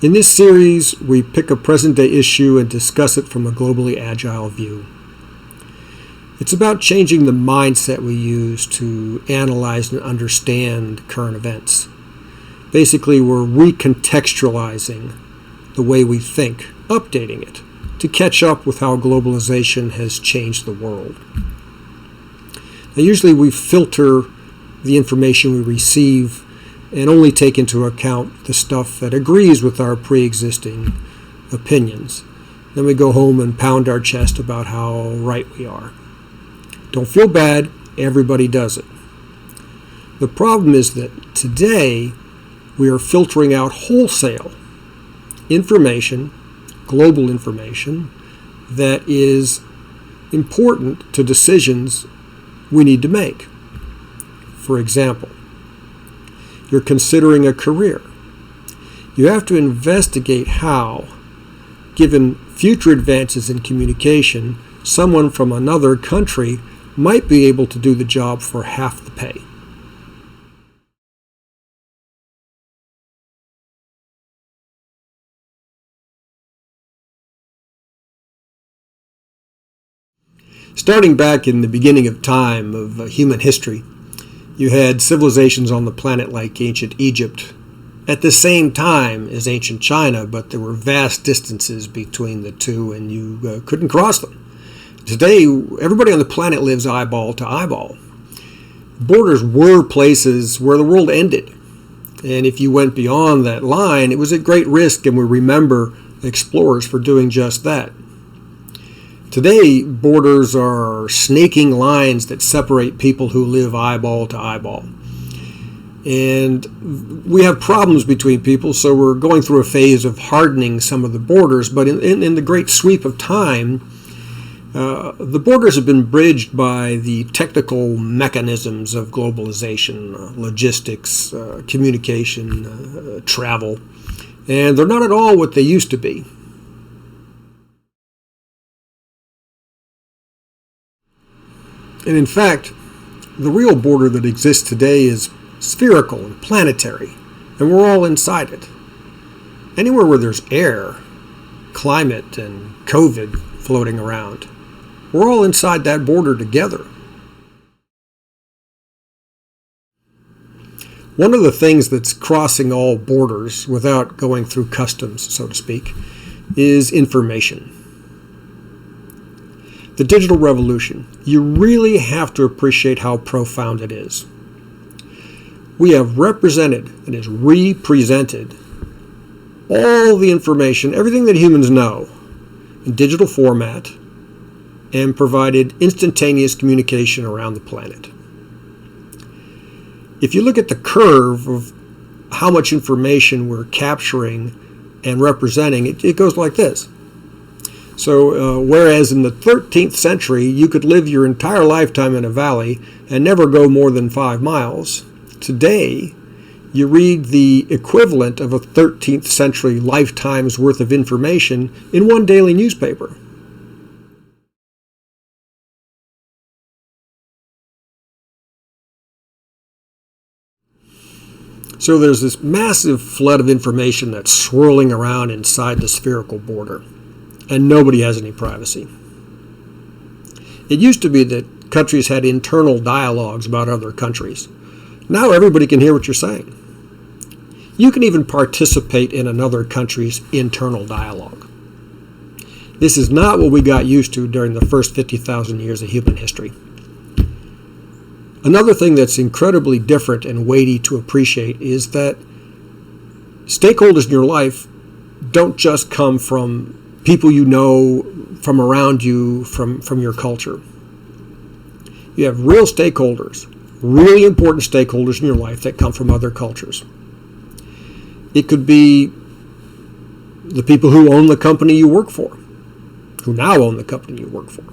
In this series, we pick a present-day issue and discuss it from a globally agile view. It's about changing the mindset we use to analyze and understand current events. Basically, we're recontextualizing the way we think, updating it, to catch up with how globalization has changed the world. Now, usually we filter the information we receive and only take into account the stuff that agrees with our pre-existing opinions. Then we go home and pound our chest about how right we are. Don't feel bad, everybody does it. The problem is that today we are filtering out wholesale information, global information, that is important to decisions we need to make. For example, you're considering a career. You have to investigate how, given future advances in communication, someone from another country might be able to do the job for half the pay. Starting back in the beginning of time of human history, you had civilizations on the planet like ancient Egypt at the same time as ancient China, but there were vast distances between the two and you couldn't cross them. Today, everybody on the planet lives eyeball to eyeball. Borders were places where the world ended. And if you went beyond that line, it was at great risk, and we remember explorers for doing just that. Today, borders are snaking lines that separate people who live eyeball to eyeball. And we have problems between people, so we're going through a phase of hardening some of the borders. But in the great sweep of time, the borders have been bridged by the technical mechanisms of globalization, logistics, communication, travel, and they're not at all what they used to be. And in fact, the real border that exists today is spherical and planetary, and we're all inside it. Anywhere where there's air, climate, and COVID floating around, we're all inside that border together. One of the things that's crossing all borders without going through customs, so to speak, is information. The digital revolution, you really have to appreciate how profound it is. We have represented, and is represented, all the information, everything that humans know, in digital format, and provided instantaneous communication around the planet. If you look at the curve of how much information we're capturing and representing, it goes like this. So whereas in the 13th century you could live your entire lifetime in a valley and never go more than 5 miles, today you read the equivalent of a 13th century lifetime's worth of information in one daily newspaper. So there's this massive flood of information that's swirling around inside the spherical border, and nobody has any privacy. It used to be that countries had internal dialogues about other countries. Now everybody can hear what you're saying. You can even participate in another country's internal dialogue. This is not what we got used to during the first 50,000 years of human history. Another thing that's incredibly different and weighty to appreciate is that stakeholders in your life don't just come from people you know, from around you, from your culture. You have real stakeholders, really important stakeholders in your life that come from other cultures. It could be the people who own the company you work for, who now own the company you work for.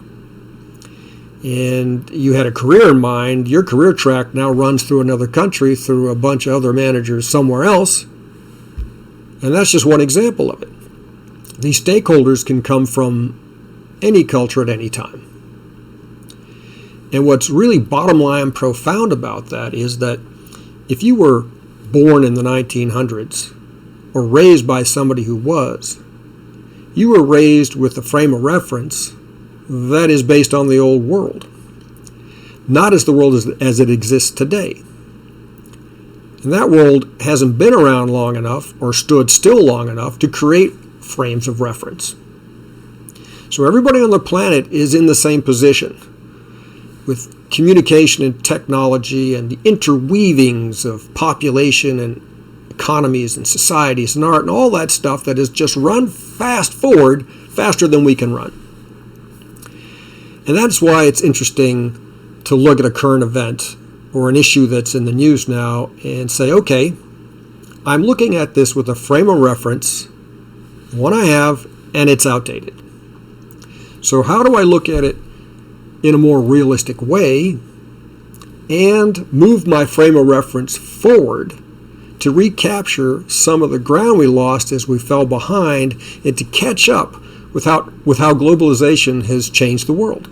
And you had a career in mind, your career track now runs through another country, through a bunch of other managers somewhere else, and that's just one example of it. These stakeholders can come from any culture at any time. And what's really bottom line profound about that is that if you were born in the 1900s or raised by somebody who was. You were raised with a frame of reference that is based on the old world, not as the world as it exists today. And that world hasn't been around long enough or stood still long enough to create frames of reference. So everybody on the planet is in the same position, with communication and technology and the interweavings of population and economies and societies and art and all that stuff that has just run fast forward, faster than we can run. And that's why it's interesting to look at a current event or an issue that's in the news now and say, okay, I'm looking at this with a frame of reference, one I have, and it's outdated. So how do I look at it in a more realistic way and move my frame of reference forward to recapture some of the ground we lost as we fell behind and to catch up with how globalization has changed the world?